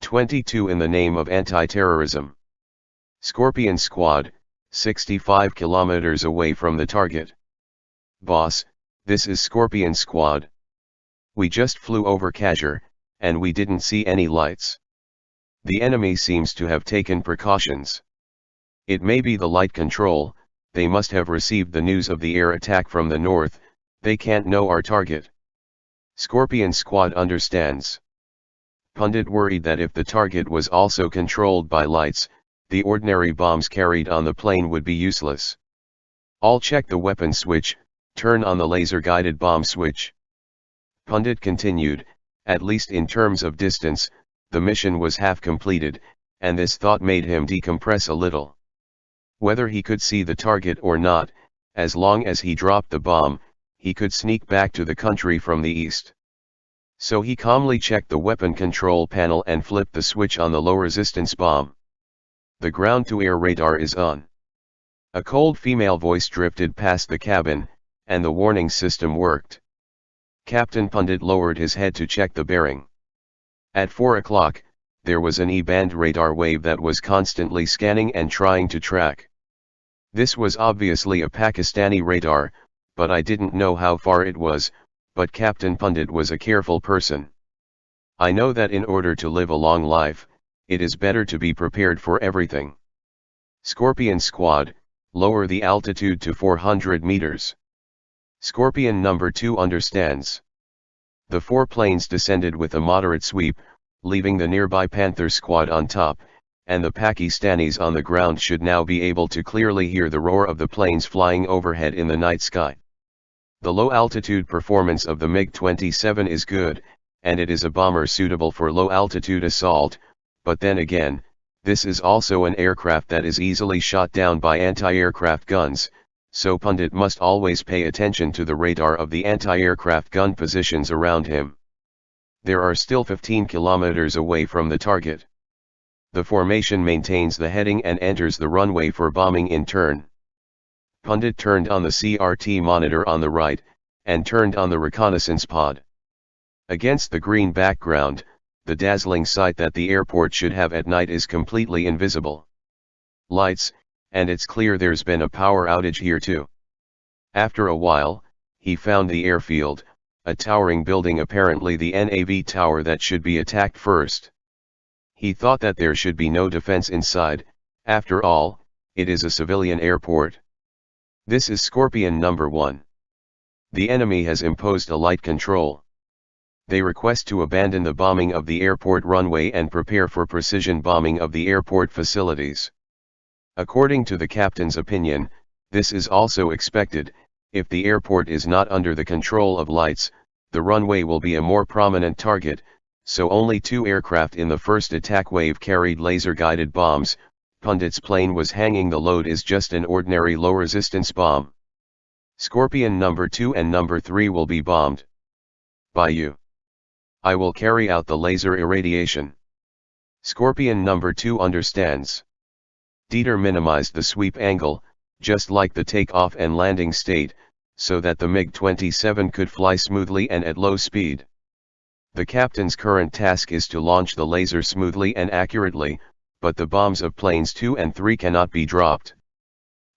22 In the name of anti-terrorism. Scorpion Squad, 65 kilometers away from the target. Boss, this is Scorpion Squad. We just flew over Kashmir, and we didn't see any lights. The enemy seems to have taken precautions. It may be the light control, they must have received the news of the air attack from the north, they can't know our target. Scorpion Squad understands. Pundit worried that if the target was also controlled by lights, the ordinary bombs carried on the plane would be useless. All check the weapon switch, turn on the laser-guided bomb switch. Pundit continued, at least in terms of distance, the mission was half completed, and this thought made him decompress a little. Whether he could see the target or not, as long as he dropped the bomb, he could sneak back to the country from the east. So he calmly checked the weapon control panel and flipped the switch on the low-resistance bomb. The ground-to-air radar is on. A cold female voice drifted past the cabin, and the warning system worked. Captain Pundit lowered his head to check the bearing. At 4 o'clock, there was an E-band radar wave that was constantly scanning and trying to track. This was obviously a Pakistani radar, but I didn't know how far it was, but Captain Pundit was a careful person. I know that in order to live a long life, it is better to be prepared for everything. Scorpion Squad, lower the altitude to 400 meters. Scorpion number 2 understands. The 4 planes descended with a moderate sweep, leaving the nearby Panther Squad on top, and the Pakistanis on the ground should now be able to clearly hear the roar of the planes flying overhead in the night sky. The low-altitude performance of the MiG-27 is good, and it is a bomber suitable for low-altitude assault, but then again, this is also an aircraft that is easily shot down by anti-aircraft guns, so Pundit must always pay attention to the radar of the anti-aircraft gun positions around him. There are still 15 kilometers away from the target. The formation maintains the heading and enters the runway for bombing in turn. Pundit turned on the CRT monitor on the right, and turned on the reconnaissance pod. Against the green background, the dazzling sight that the airport should have at night is completely invisible. Lights, and it's clear there's been a power outage here too. After a while, he found the airfield, a towering building, apparently the NAV tower that should be attacked first. He thought that there should be no defense inside, after all, it is a civilian airport. This is Scorpion number 1. The enemy has imposed a light control. They request to abandon the bombing of the airport runway and prepare for precision bombing of the airport facilities. According to the captain's opinion, this is also expected. If the airport is not under the control of lights, the runway will be a more prominent target, so only 2 aircraft in the first attack wave carried laser-guided bombs. Pundit's plane was hanging. The load is just an ordinary low-resistance bomb. Scorpion number 2 and number 3 will be bombed by you. I will carry out the laser irradiation. Scorpion number 2 understands. Dieter minimized the sweep angle, just like the takeoff and landing state, so that the MiG-27 could fly smoothly and at low speed. The captain's current task is to launch the laser smoothly and accurately, but the bombs of planes 2 and 3 cannot be dropped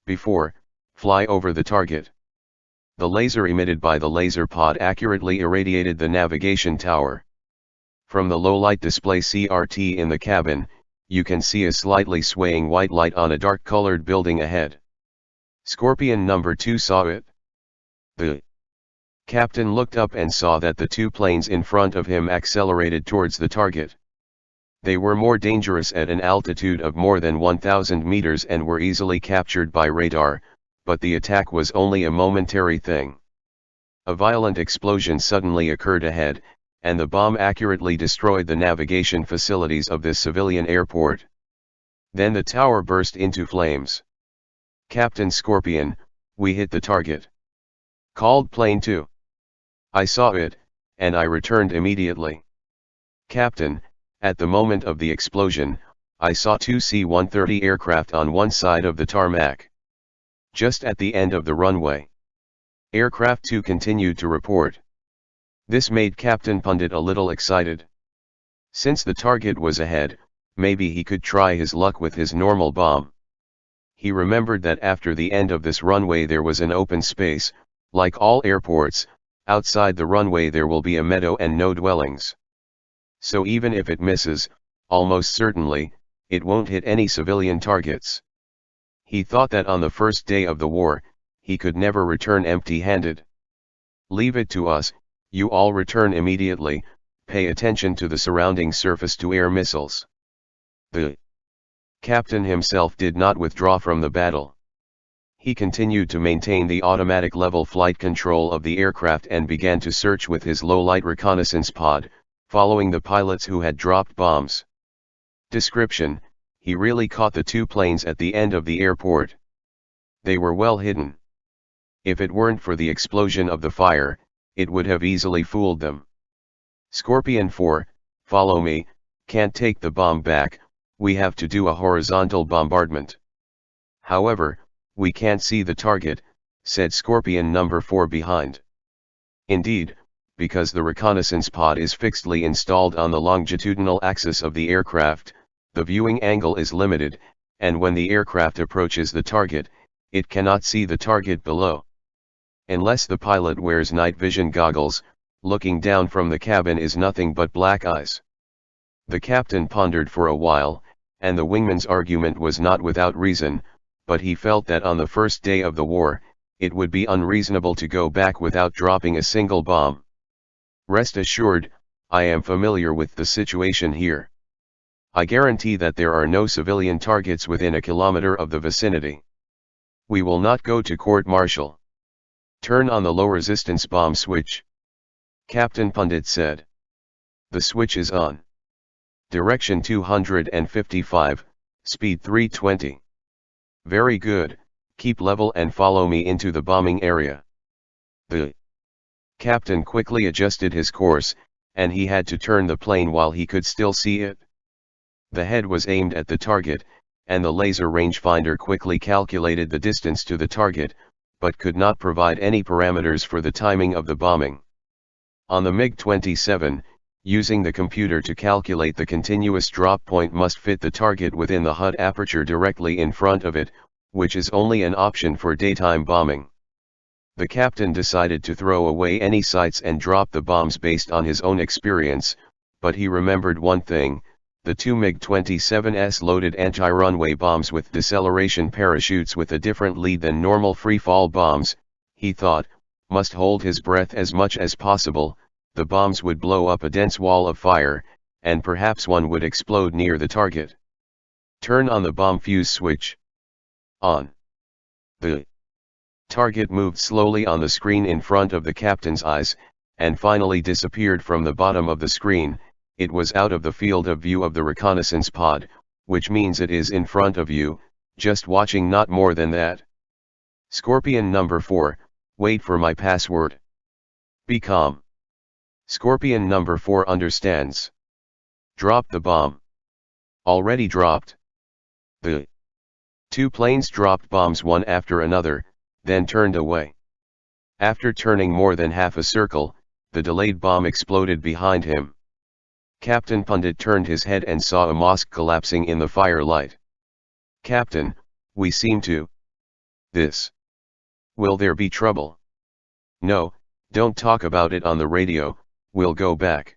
before fly over the target. The laser emitted by the laser pod accurately irradiated the navigation tower. From the low-light display CRT in the cabin, you can see a slightly swaying white light on a dark-colored building ahead. Scorpion number 2 saw it. The captain looked up and saw that the 2 planes in front of him accelerated towards the target. They were more dangerous at an altitude of more than 1,000 meters and were easily captured by radar, but the attack was only a momentary thing. A violent explosion suddenly occurred ahead, and the bomb accurately destroyed the navigation facilities of this civilian airport. Then the tower burst into flames. Captain Scorpion, we hit the target. Called plane 2. I saw it, and I returned immediately. Captain, at the moment of the explosion, I saw 2 C-130 aircraft on one side of the tarmac. Just at the end of the runway. Aircraft 2 continued to report. This made Captain Pundit a little excited. Since the target was ahead, maybe he could try his luck with his normal bomb. He remembered that after the end of this runway there was an open space. Like all airports, outside the runway there will be a meadow and no dwellings. So even if it misses, almost certainly, it won't hit any civilian targets. He thought that on the first day of the war, he could never return empty-handed. Leave it to us, you all return immediately, pay attention to the surrounding surface-to-air missiles. The captain himself did not withdraw from the battle. He continued to maintain the automatic level flight control of the aircraft and began to search with his low-light reconnaissance pod, following the pilots who had dropped bombs. Description: he really caught the two planes at the end of the airport. They were well hidden. If it weren't for the explosion of the fire, it would have easily fooled them. Scorpion 4, follow me, can't take the bomb back, we have to do a horizontal bombardment. However, we can't see the target, said Scorpion number 4 behind. Indeed, because the reconnaissance pod is fixedly installed on the longitudinal axis of the aircraft, the viewing angle is limited, and when the aircraft approaches the target, it cannot see the target below. Unless the pilot wears night vision goggles, looking down from the cabin is nothing but black eyes. The captain pondered for a while, and the wingman's argument was not without reason, but he felt that on the first day of the war, it would be unreasonable to go back without dropping a single bomb. Rest assured, I am familiar with the situation here. I guarantee that there are no civilian targets within a kilometer of the vicinity. We will not go to court-martial. Turn on the low resistance bomb switch. Captain Pundit said. The switch is on. Direction 255, speed 320. Very good, keep level and follow me into the bombing area. The captain quickly adjusted his course, and he had to turn the plane while he could still see it. The head was aimed at the target, and the laser rangefinder quickly calculated the distance to the target, but could not provide any parameters for the timing of the bombing. On the MiG-27, using the computer to calculate the continuous drop point must fit the target within the HUD aperture directly in front of it, which is only an option for daytime bombing. The captain decided to throw away any sights and drop the bombs based on his own experience, but he remembered one thing: the two MiG-27s loaded anti-runway bombs with deceleration parachutes with a different lead than normal free-fall bombs. He thought, must hold his breath as much as possible. The bombs would blow up a dense wall of fire, and perhaps one would explode near the target. Turn on the bomb fuse switch. On. The target moved slowly on the screen in front of the captain's eyes, and finally disappeared from the bottom of the screen. It was out of the field of view of the reconnaissance pod, which means it is in front of you, just watching, not more than that. Scorpion number 4, wait for my password. Be calm. Scorpion number 4 understands. Drop the bomb. Already dropped. The two planes dropped bombs one after another, then turned away. After turning more than half a circle, the delayed bomb exploded behind him. Captain Pundit turned his head and saw a mosque collapsing in the firelight. Captain, we seem to. This. Will there be trouble? No, don't talk about it on the radio, we'll go back.